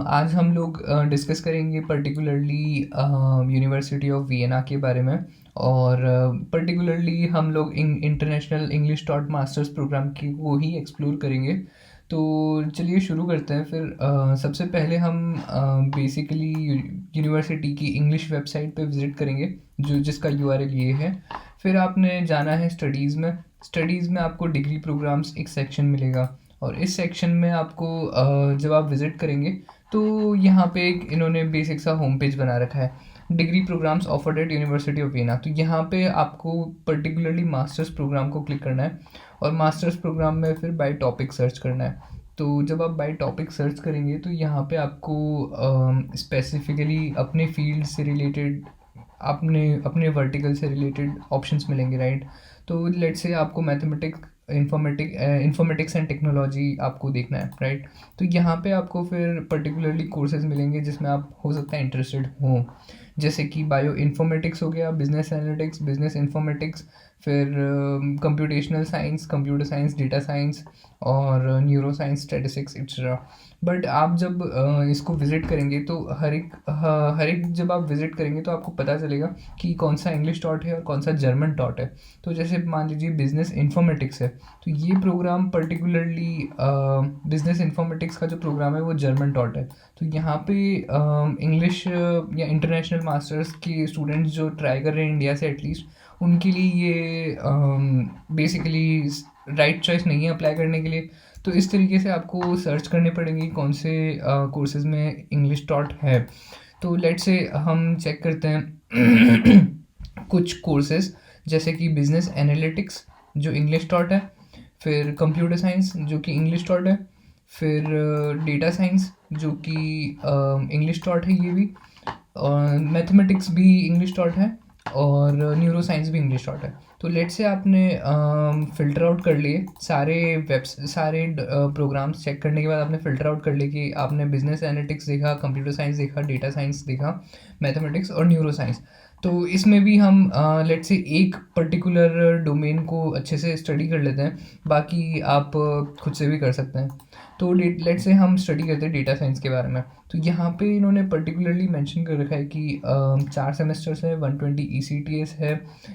आज हम लोग डिस्कस करेंगे पर्टिकुलरली यूनिवर्सिटी ऑफ वियना के बारे में। और पर्टिकुलरली हम लोग international English taught masters program की वो ही एक्सप्लोर करेंगे। तो चलिए शुरू करते हैं फिर। सबसे पहले हम बेसिकली यूनिवर्सिटी की इंग्लिश वेबसाइट पे विज़िट करेंगे जो जिसका यूआरएल ये है। फिर आपने जाना है स्टडीज़ में आपको डिग्री प्रोग्राम्स एक सेक्शन मिलेगा। और इस सेक्शन में आपको जब आप विज़िट करेंगे तो यहाँ पे एक इन्होंने बेसिक सा होम पेज बना रखा है, degree programs offered at University of Vienna. तो यहाँ पे आपको पर्टिकुलरली मास्टर्स प्रोग्राम को क्लिक करना है और मास्टर्स प्रोग्राम में फिर बाय टॉपिक सर्च करना है। तो जब आप बाय टॉपिक सर्च करेंगे तो यहाँ पे आपको स्पेसिफिकली अपने फील्ड से रिलेटेड अपने अपने वर्टिकल से रिलेटेड ऑप्शंस मिलेंगे, राइट। तो लेट्स से आपको इंफॉर्मेटिक्स एंड टेक्नोलॉजी आपको देखना है, राइट। तो यहाँ पे आपको फिर पर्टिकुलरली कोर्सेज मिलेंगे जिसमें आप हो सकता है इंटरेस्टेड हों, जैसे कि बायो इन्फॉर्मेटिक्स हो गया, बिजनेस एनालिटिक्स, बिजनेस इन्फॉर्मेटिक्स, फिर computational science, computer science, data science और neuroscience, statistics etcetera. But आप जब इसको विज़िट करेंगे तो हर एक जब आप विज़िट करेंगे तो आपको पता चलेगा कि कौन सा इंग्लिश टॉट है और कौन सा जर्मन टॉट है। तो जैसे मान लीजिए बिजनेस इन्फॉर्मेटिक्स है, तो ये प्रोग्राम पर्टिकुलरली बिजनेस इन्फॉर्मेटिक्स का जो प्रोग्राम है वो जर्मन टॉट है। तो यहाँ पे इंग्लिश या इंटरनेशनल मास्टर्स के स्टूडेंट्स जो ट्राई कर रहे हैं इंडिया से एटलीस्ट, उनके लिए ये बेसिकली राइट चॉइस नहीं है अप्लाई करने के लिए। तो इस तरीके से आपको सर्च करने पड़ेंगे कौन से कोर्सेज में इंग्लिश टॉट है। तो लेट्स से हम चेक करते हैं कुछ कोर्सेज, जैसे कि बिजनेस एनालिटिक्स जो इंग्लिश टॉट है, फिर कंप्यूटर साइंस जो कि इंग्लिश टॉट है, फिर डेटा साइंस जो कि इंग्लिश टॉट है ये भी, और मैथमेटिक्स भी इंग्लिश टॉट है, और न्यूरो साइंस भी इंग्लिश टॉट है। तो लेट से आपने फ़िल्टर आउट कर लिए सारे प्रोग्राम्स चेक करने के बाद आपने फ़िल्टर आउट कर लिए कि आपने बिजनेस एनालिटिक्स देखा, कंप्यूटर साइंस देखा, डेटा साइंस देखा, मैथमेटिक्स और न्यूरो साइंस। तो इसमें भी हम लेट से एक पर्टिकुलर डोमेन को अच्छे से स्टडी कर लेते हैं, बाकी आप खुद से भी कर सकते हैं। तो लेट से हम स्टडी करते हैं डेटा साइंस के बारे में। तो यहाँ पे इन्होंने पर्टिकुलरली मेंशन कर रखा है कि 4 सेमेस्टर्स है, 120 ECTS है।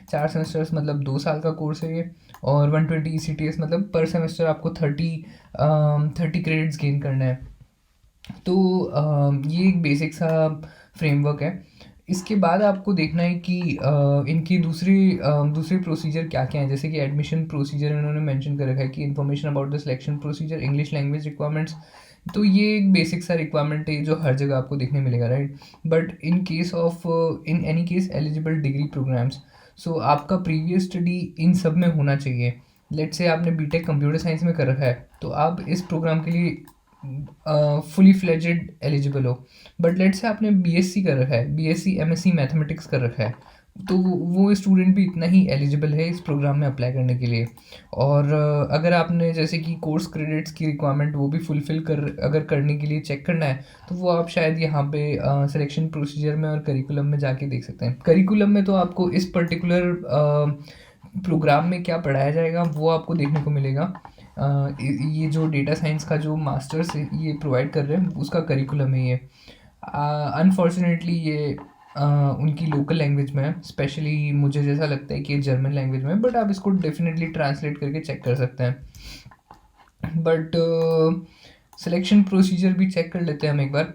4 सेमेस्टर्स मतलब 2 साल का कोर्स है ये, और 120 ECTS मतलब पर सेमेस्टर आपको 30 क्रेडिट्स गेन करना है। तो ये एक बेसिक सा फ्रेमवर्क है। इसके बाद आपको देखना है कि इनकी दूसरे प्रोसीजर क्या क्या हैं, जैसे कि एडमिशन प्रोसीजर इन्होंने मेंशन कर रखा है कि information about the selection procedure, English language requirements. तो ये एक बेसिक सा रिक्वायरमेंट है जो हर जगह आपको देखने मिलेगा, right. But in any case eligible degree programs, so आपका प्रीवियस स्टडी इन सब में होना चाहिए। लेट्स से आपने बीटेक कंप्यूटर साइंस में कर रखा है तो आप इस प्रोग्राम के लिए फुली फ्लेजेड एलिजिबल हो। बट लेट्स से आपने बीएससी कर रखा है, बीएससी एमएससी मैथमेटिक्स कर रखा है, तो वो स्टूडेंट भी इतना ही एलिजिबल है इस प्रोग्राम में अप्लाई करने के लिए। और अगर आपने जैसे कि कोर्स क्रेडिट्स की रिक्वायरमेंट वो भी फुलफ़िल अगर करने के लिए चेक करना है तो वो आप शायद यहाँ पे सिलेक्शन प्रोसीजर में और करिकुलम में जाके देख सकते हैं। करिकुलम में तो आपको इस पर्टिकुलर प्रोग्राम में क्या पढ़ाया जाएगा वो आपको देखने को मिलेगा। ये जो डेटा साइंस का जो मास्टर्स ये प्रोवाइड कर रहे हैं उसका करिकुलम है ये। अनफॉर्चुनेटली ये उनकी लोकल लैंग्वेज में है, स्पेशली मुझे जैसा लगता है कि ये जर्मन लैंग्वेज में है, बट आप इसको डेफिनेटली ट्रांसलेट करके चेक कर सकते हैं। बट सिलेक्शन प्रोसीजर भी चेक कर लेते हैं हम एक बार।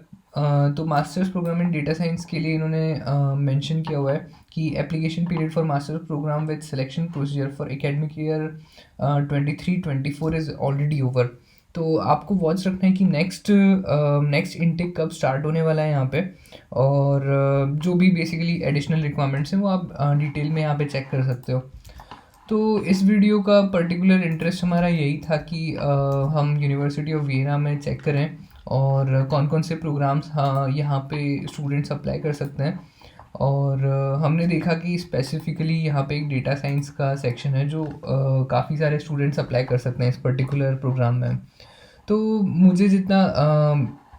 तो masters program in data science के लिए इन्होंने मेंशन किया हुआ है कि application period for masters program with selection procedure for academic year 23-24 is already over. तो आपको वॉच रखना है कि नेक्स्ट इनटेक कब स्टार्ट होने वाला है यहाँ पे, और जो भी बेसिकली एडिशनल रिक्वायरमेंट्स हैं वो आप डिटेल में यहाँ पे चेक कर सकते हो। तो इस वीडियो का पर्टिकुलर इंटरेस्ट हमारा यही था कि हम यूनिवर्सिटी ऑफ वियना में चेक करें और कौन कौन से प्रोग्राम्स यहाँ पे स्टूडेंट्स अप्लाई कर सकते हैं। और हमने देखा कि स्पेसिफ़िकली यहाँ पे एक डेटा साइंस का सेक्शन है जो काफ़ी सारे स्टूडेंट्स अप्लाई कर सकते हैं इस पर्टिकुलर प्रोग्राम में। तो मुझे जितना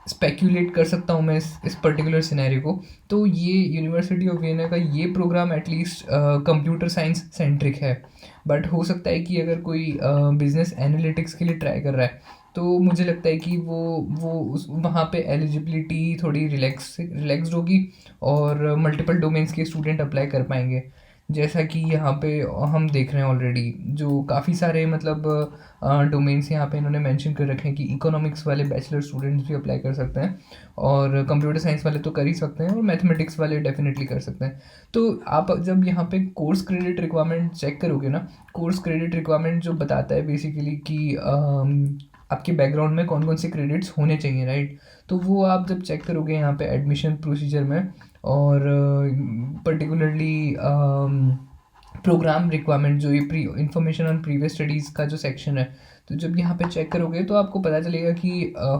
स्पेक्यूलेट कर सकता हूँ मैं इस पर्टिकुलर सिनेरियो को, तो ये यूनिवर्सिटी ऑफ वियना का ये program at least computer science centric है। बट हो सकता है कि अगर कोई बिजनेस एनालिटिक्स के लिए ट्राई कर रहा है तो मुझे लगता है कि वो उस वहाँ पे एलिजिबिलिटी थोड़ी रिलैक्स्ड होगी और मल्टीपल डोमेन्स के स्टूडेंट अप्लाई कर पाएंगे। जैसा कि यहाँ पे हम देख रहे हैं ऑलरेडी, जो काफ़ी सारे मतलब डोमेन्स यहाँ पे इन्होंने मेंशन कर रखे हैं कि इकोनॉमिक्स वाले बैचलर स्टूडेंट्स भी अप्लाई कर सकते हैं, और कंप्यूटर साइंस वाले तो कर ही सकते हैं, और मैथमेटिक्स वाले डेफिनेटली कर सकते हैं। तो आप जब यहाँ पे कोर्स क्रेडिट रिक्वायरमेंट चेक करोगे ना, कोर्स क्रेडिट रिक्वायरमेंट जो बताता है बेसिकली कि आपके बैकग्राउंड में कौन कौन से क्रेडिट्स होने चाहिए, राइट। तो वो आप जब चेक करोगे यहाँ पे एडमिशन प्रोसीजर में, और पर्टिकुलरली प्रोग्राम रिक्वायरमेंट, जो ये pre information on previous studies का जो सेक्शन है, तो जब यहाँ पे चेक करोगे तो आपको पता चलेगा कि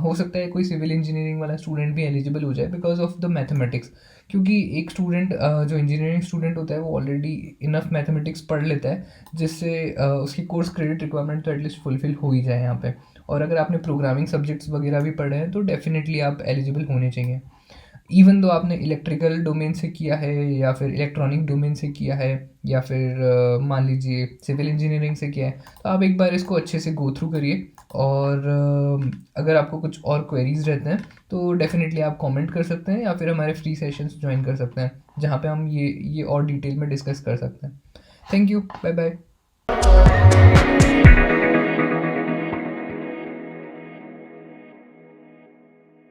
हो सकता है कोई सिविल इंजीनियरिंग वाला स्टूडेंट भी एलिजिबल हो जाए बिकॉज ऑफ द मैथमेटिक्स। क्योंकि एक स्टूडेंट जो इंजीनियरिंग स्टूडेंट होता है वो ऑलरेडी इनफ मैथमेटिक्स पढ़ लेता है, जिससे उसकी कोर्स क्रेडिट रिक्वायरमेंट तो एटलीस्ट फुलफिल हो ही जाए यहाँ पे। और अगर आपने प्रोग्रामिंग सब्जेक्ट्स वगैरह भी पढ़े हैं तो डेफिनेटली आप एलिजिबल होने चाहिए। इवन दो आपने इलेक्ट्रिकल डोमेन से किया है, या फिर इलेक्ट्रॉनिक डोमेन से किया है, या फिर मान लीजिए सिविल इंजीनियरिंग से किया है, तो आप एक बार इसको अच्छे से गो थ्रू करिए। और अगर आपको कुछ और क्वेरीज रहते हैं तो डेफिनेटली आप कमेंट कर सकते हैं, या फिर हमारे फ्री सेशंस ज्वाइन कर सकते हैं जहाँ पे हम ये और डिटेल में डिस्कस कर सकते हैं। Thank you, bye bye.